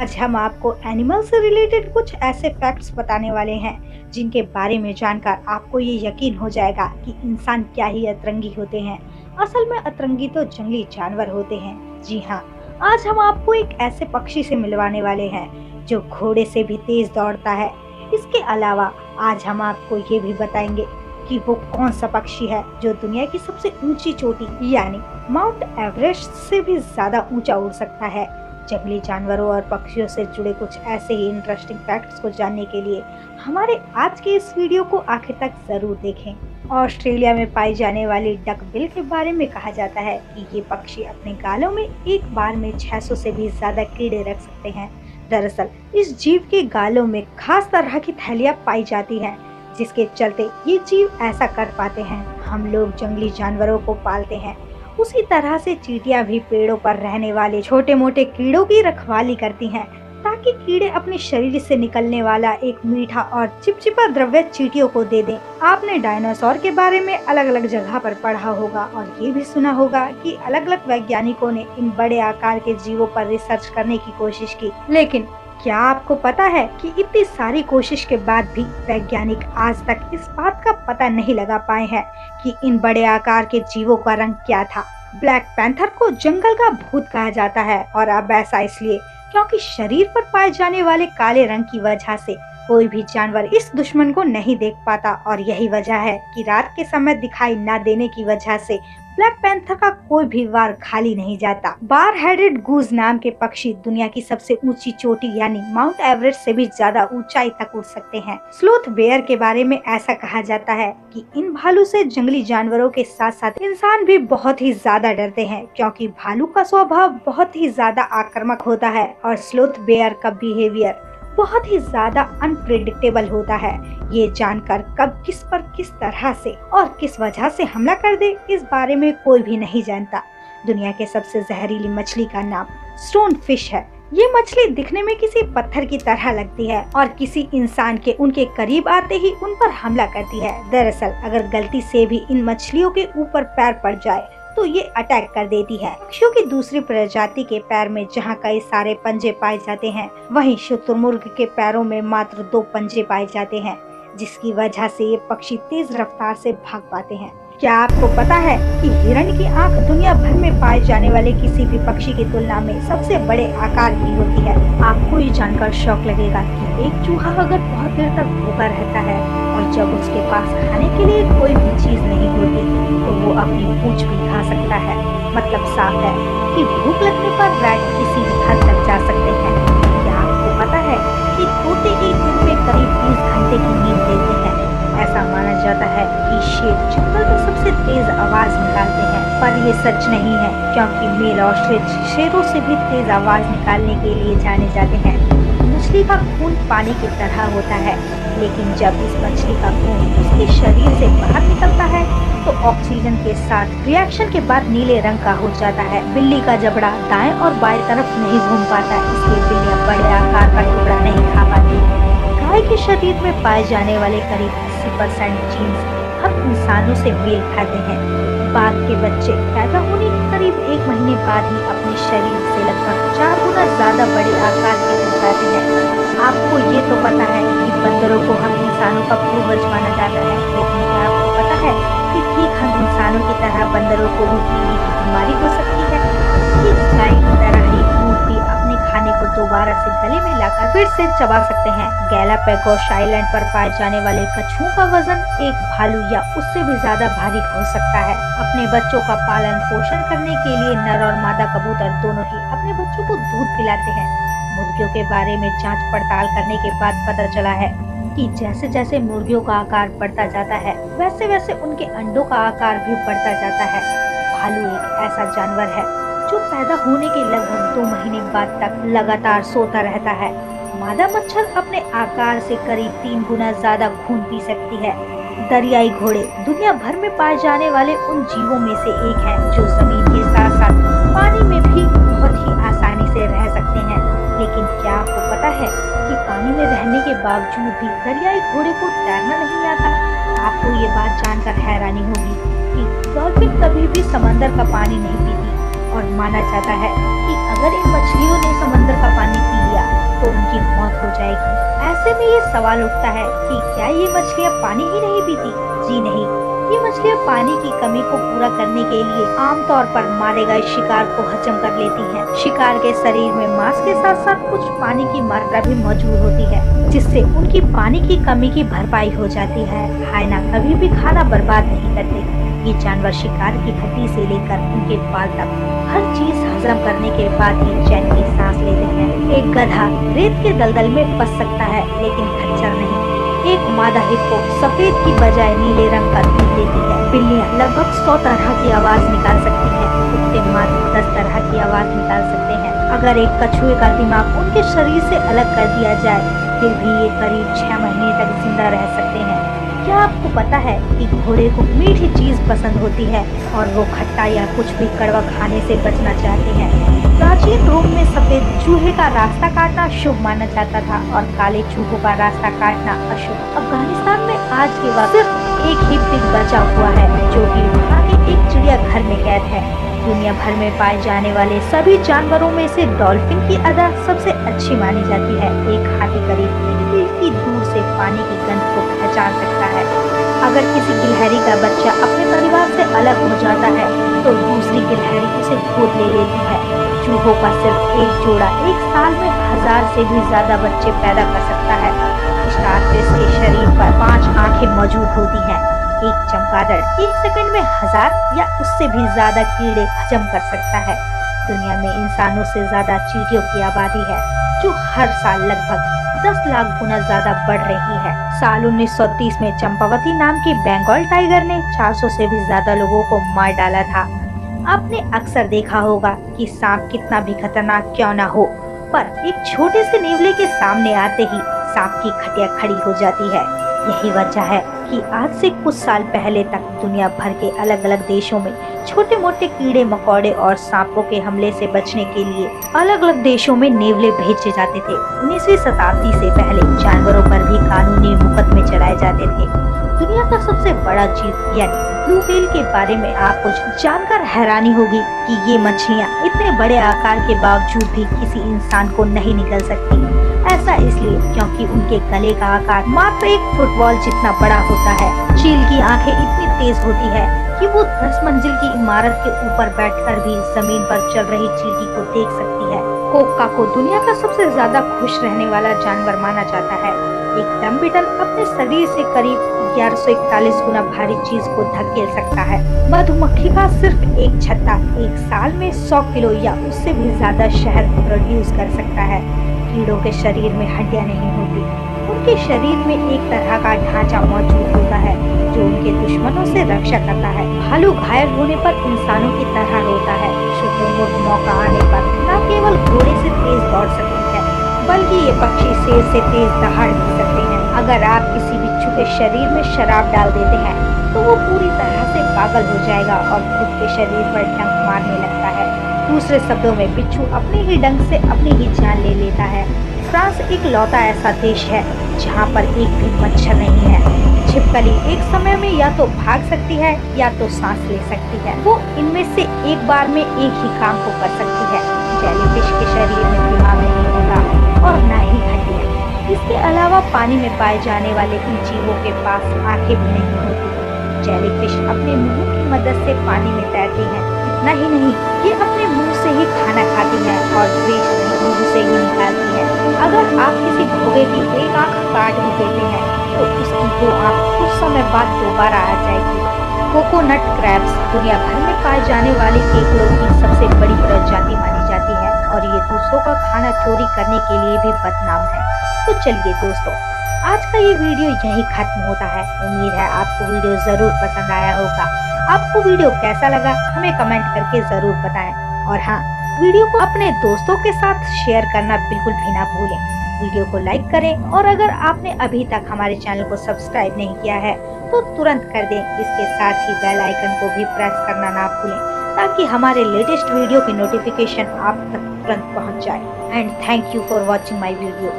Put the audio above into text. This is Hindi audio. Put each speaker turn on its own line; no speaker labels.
आज हम आपको एनिमल से रिलेटेड कुछ ऐसे फैक्ट्स बताने वाले हैं जिनके बारे में जानकर आपको ये यकीन हो जाएगा कि इंसान क्या ही अतरंगी होते हैं। असल में अतरंगी तो जंगली जानवर होते हैं। जी हाँ, आज हम आपको एक ऐसे पक्षी से मिलवाने वाले हैं जो घोड़े से भी तेज दौड़ता है। इसके अलावा आज हम आपको ये भी बताएंगे कि वो कौन सा पक्षी है जो दुनिया की सबसे ऊंची चोटी यानी माउंट एवरेस्ट से भी ज्यादा ऊंचा उड़ सकता है। जंगली जानवरों और पक्षियों से जुड़े कुछ ऐसे ही इंटरेस्टिंग फैक्ट्स को जानने के लिए हमारे आज के इस वीडियो को आखिर तक जरूर देखें। ऑस्ट्रेलिया में पाई जाने वाली डकबिल के बारे में कहा जाता है कि ये पक्षी अपने गालों में एक बार में 600 से भी ज्यादा कीड़े रख सकते हैं। दरअसल इस जीव के गालों में खास तरह की थैलियां पाई जाती हैं, जिसके चलते ये जीव ऐसा कर पाते हैं। हम लोग जंगली जानवरों को पालते हैं, उसी तरह से चींटियां भी पेड़ों पर रहने वाले छोटे मोटे कीड़ों की रखवाली करती हैं, ताकि कीड़े अपने शरीर से निकलने वाला एक मीठा और चिपचिपा द्रव्य चींटियों को दे दें। आपने डायनासोर के बारे में अलग अलग जगह पर पढ़ा होगा और ये भी सुना होगा कि अलग अलग वैज्ञानिकों ने इन बड़े आकार के जीवों पर रिसर्च करने की कोशिश की, लेकिन क्या आपको पता है कि इतनी सारी कोशिश के बाद भी वैज्ञानिक आज तक इस बात का पता नहीं लगा पाए हैं कि इन बड़े आकार के जीवों का रंग क्या था। ब्लैक पैंथर को जंगल का भूत कहा जाता है, और अब ऐसा इसलिए क्योंकि शरीर पर पाए जाने वाले काले रंग की वजह से कोई भी जानवर इस दुश्मन को नहीं देख पाता, और यही वजह है कि रात के समय दिखाई न देने की वजह से ब्लैक पैंथर का कोई भी वार खाली नहीं जाता। बार हेडेड गूज नाम के पक्षी दुनिया की सबसे ऊंची चोटी यानी माउंट एवरेस्ट से भी ज्यादा ऊंचाई तक उड़ सकते हैं। स्लोथ बेयर के बारे में ऐसा कहा जाता है कि इन भालू से जंगली जानवरों के साथ साथ इंसान भी बहुत ही ज्यादा डरते हैं, क्योंकि भालू का स्वभाव बहुत ही ज्यादा आक्रामक होता है और स्लोथ बेयर का बिहेवियर बहुत ही ज्यादा अनप्रेडिक्टेबल होता है। ये जानकर कब किस पर किस तरह से और किस वजह से हमला कर दे, इस बारे में कोई भी नहीं जानता। दुनिया के सबसे जहरीली मछली का नाम स्टोन फिश है। ये मछली दिखने में किसी पत्थर की तरह लगती है और किसी इंसान के उनके करीब आते ही उन पर हमला करती है। दरअसल अगर गलती से भी इन मछलियों के ऊपर पैर पड़ जाए तो ये अटैक कर देती है। पक्षियों की दूसरी प्रजाति के पैर में जहाँ कई सारे पंजे पाए जाते हैं, वहीं शुतुरमुर्ग के पैरों में मात्र 2 पंजे पाए जाते हैं, जिसकी वजह से ये पक्षी तेज रफ्तार से भाग पाते हैं। क्या आपको पता है कि हिरण की आंख दुनिया भर में पाए जाने वाले किसी भी पक्षी की तुलना में सबसे बड़े आकार की होती है। आपको ये जानकर शौक लगेगा कि एक चूहा अगर बहुत देर तक भूखा रहता है और जब उसके पास खाने के लिए कोई भी चीज नहीं होती तो वो अपनी पूंछ भी खा सकता है। मतलब साफ है कि भूख लगने पर रैट किसी भी हद तक जा सकते हैं। क्या आपको पता है कि तोते एक दिन में करीब 20 घंटे की नींद लेते हैं। ऐसा माना जाता है कि शेर जंगल में सबसे तेज आवाज निकालते हैं, पर ये सच नहीं है, क्योंकि मेल ऑस्ट्रिच शेरों से भी तेज आवाज निकालने के लिए जाने जाते हैं। मछली का खून पानी की तरह होता है, लेकिन जब इस मछली का खून उसके शरीर से बाहर निकलता है तो ऑक्सीजन के साथ रिएक्शन के बाद नीले रंग का हो जाता है। बिल्ली का जबड़ा दाएं और बाएं तरफ नहीं घूम पाता, इसलिए बिल्लियां बड़े आकार का टुकड़ा नहीं खा पाती। गाय के शरीर में पाए जाने वाले करीब 80% जीन्स हम इंसानों से मेल खाते हैं। बाघ के बच्चे पैदा होने के करीब 1 महीने बाद ही अपने शरीर से लगभग 4 गुना ज्यादा बड़े आकार के हो जाते हैं। आपको ये तो पता है कि बंदरों को हम इंसानों का पूर्वज माना जाता है, लेकिन क्या आपको पता है कि ठीक हम इंसानों की तरह बंदरों को भी टीबी की बीमारी हो सकती है। ठीक गाय की तरह ही ऊंट भी अपने खाने को दोबारा से गले में लाकर फिर से चबा सकते हैं। गैलापागोस आइलैंड पर पाए जाने वाले कछुओं का वजन एक भालू या उससे भी ज्यादा भारी हो सकता है। अपने बच्चों का पालन पोषण करने के लिए नर और मादा कबूतर दोनों ही अपने बच्चों को दूध पिलाते हैं। मुर्गियों के बारे में जांच पड़ताल करने के बाद पता चला है कि जैसे जैसे मुर्गियों का आकार बढ़ता जाता है, वैसे वैसे उनके अंडों का आकार भी बढ़ता जाता है। भालू एक ऐसा जानवर है जो पैदा होने के लगभग 2 महीने बाद तक लगातार सोता रहता है। मादा मच्छर अपने आकार से करीब 3 गुना ज्यादा खून पी सकती है। दरियाई घोड़े दुनिया भर में पाए जाने वाले उन जीवों में से एक हैं जो जमीन के साथ साथ पानी में भी बहुत ही आसानी से रह सकते हैं। लेकिन क्या आपको पता है कि पानी में रहने के बावजूद भी दरियाई घोड़े को तैरना नहीं आता? आपको ये बात जानकर हैरानी होगी कि डॉल्फिन कभी भी समंदर का पानी नहीं पीती, और माना जाता है कि अगर इन मछलियों ने समंदर का पानी पी लिया सवाल उठता है कि क्या ये मछलियाँ पानी ही नहीं पीती? जी नहीं, ये मछलियाँ पानी की कमी को पूरा करने के लिए आमतौर पर मारे गए शिकार को हजम कर लेती हैं। शिकार के शरीर में मांस के साथ साथ कुछ पानी की मात्रा भी मौजूद होती है, जिससे उनकी पानी की कमी की भरपाई हो जाती है। हाइना कभी भी खाना बर्बाद नहीं करते। ये जानवर शिकार की हड्डी से लेकर उनके बाल तक हर चीज हजम करने के बाद ही चैन की सांस लेते हैं। एक गधा रेत के दलदल में फंस सकता है, लेकिन खच्चर नहीं। एक मादा हिप्पो सफेद की बजाय नीले रंग का दूध देती है। बिल्लियाँ लगभग 100 तरह की आवाज निकाल सकती हैं। कुत्ते मात्र 10 तरह की आवाज निकाल सकते हैं। अगर एक कछुए का दिमाग उनके शरीर से अलग कर दिया जाए, फिर भी ये करीब 6 महीने तक जिंदा रह सकते हैं। क्या आपको पता है कि घोड़े को मीठी चीज पसंद होती है और वो खट्टा या कुछ भी कड़वा खाने से बचना चाहते हैं? प्राचीन रोम में सफेद चूहे का रास्ता काटना शुभ माना जाता था और काले चूहों का रास्ता काटना अशुभ। अफगानिस्तान में आज के वक्त सिर्फ एक ही पिग बचा हुआ है, जो कि वहाँ के एक चिड़ियाघर में कैद है। दुनिया भर में पाए जाने वाले सभी जानवरों में से डॉल्फिन की अदा सबसे अच्छी मानी जाती है। एक हाथी करीब 1 मील की दूर से पानी की गंध को पहचान सकता है। अगर किसी गिलहरी का बच्चा अपने परिवार से अलग हो जाता है, तो दूसरी गिलहरी उसे गोद ले लेती है। चूहों का सिर्फ एक जोड़ा एक साल में 1000 से भी ज्यादा बच्चे पैदा कर सकता है। स्टारफिश के शरीर पर 5 आंखें मौजूद होती हैं। एक चमगादड़ 1 सेकंड में 1000 या उससे भी ज्यादा कीड़े हजम कर सकता है। दुनिया में इंसानों से ज्यादा चींटियों की आबादी है, जो हर साल लगभग 10 लाख गुना ज्यादा बढ़ रही है। साल 1930 में चंपावती नाम की बंगाल टाइगर ने 400 से भी ज्यादा लोगों को मार डाला था। आपने अक्सर देखा होगा कि सांप कितना भी खतरनाक क्यों न हो, पर एक छोटे से नेवले के सामने आते ही सांप की खटिया खड़ी हो जाती है। यही वजह है कि आज से कुछ साल पहले तक दुनिया भर के अलग अलग देशों में छोटे मोटे कीड़े मकोड़े और सांपों के हमले से बचने के लिए अलग अलग देशों में नेवले भेजे जाते थे। 19वीं शताब्दी से पहले जानवरों पर भी कानूनी मुकदमे चलाए जाते थे। दुनिया का सबसे बड़ा जीव यानी ब्लू व्हेल के बारे में आपको जानकर हैरानी होगी कि ये मछलियाँ इतने बड़े आकार के बावजूद भी किसी इंसान को नहीं निगल सकती। ऐसा इसलिए क्योंकि उनके गले का आकार मात्र एक फुटबॉल जितना बड़ा होता है। चील की आंखें इतनी तेज होती है कि वो 10 मंजिल की इमारत के ऊपर बैठकर भी जमीन पर चल रही चींटी को देख सकती है। कोका को दुनिया का सबसे ज्यादा खुश रहने वाला जानवर माना जाता है। एक डम बीटल अपने शरीर से करीब 1141 गुना भारी चीज को धकेल सकता है। मधुमक्खी का सिर्फ एक छत्ता एक साल में 100 किलो या उससे भी ज्यादा शहद प्रोड्यूस कर सकता है। कीड़ों के शरीर में हड्डियां नहीं होती, उनके शरीर में एक तरह का ढांचा मौजूद होता है जो उनके दुश्मनों से रक्षा करता है। भालू घायल होने पर इंसानों की तरह रोता है। शुतुरमुर्ग मौका आने पर न केवल घोड़े से तेज दौड़ सकती है, बल्कि ये पक्षी शेर से तेज दहाड़ भी सकते हैं। अगर आप किसी बिच्छू के शरीर में शराब डाल देते हैं, तो वो पूरी तरह से पागल हो जाएगा और खुद के शरीर पर डंक मारने लगता है। दूसरे शब्दों में बिच्छू अपने ही डंक से अपनी ही जान ले लेता है। फ्रांस एक लौता ऐसा देश है जहाँ पर एक भी मच्छर नहीं है। छिपकली एक समय में या तो भाग सकती है या तो सांस ले सकती है। वो इनमें से एक बार में एक ही काम को कर सकती है। जेलीफिश के शरीर में दिमाग नहीं होता और न ही हड्डियाँ। इसके अलावा पानी में पाए जाने वाले इन जीवों के पास आंखें भी नहीं होती। जेलीफिश अपने मुंह की मदद से पानी में तैरती हैं। इतना ही नहीं, ये अपने मुंह से ही खाना खाती है और वेस्ट भी मुंह से ही निकालती है। अगर आप किसी घोड़े की एक आंख काट भी देते हैं, तो उसकी वो आंख कुछ समय बाद दोबारा आ जाएगी। कोकोनट क्रैब्स दुनिया भर में पाए जाने वाले केकड़ों की सबसे बड़ी प्रजाति मानी जाती है और ये दूसरों का खाना चोरी करने के लिए भी बदनाम है। तो चलिए दोस्तों, आज का ये वीडियो यही खत्म होता है। उम्मीद है आपको वीडियो जरूर पसंद आया होगा। आपको वीडियो कैसा लगा हमें कमेंट करके जरूर बताएं। और हाँ, वीडियो को अपने दोस्तों के साथ शेयर करना बिल्कुल भी ना भूलें। वीडियो को लाइक करें और अगर आपने अभी तक हमारे चैनल को सब्सक्राइब नहीं किया है तो तुरंत कर दें। इसके साथ ही बेल आइकन को भी प्रेस करना ना भूलें ताकि हमारे लेटेस्ट वीडियो की नोटिफिकेशन आप तक तुरंत पहुंच जाए। And thank you for watching my video.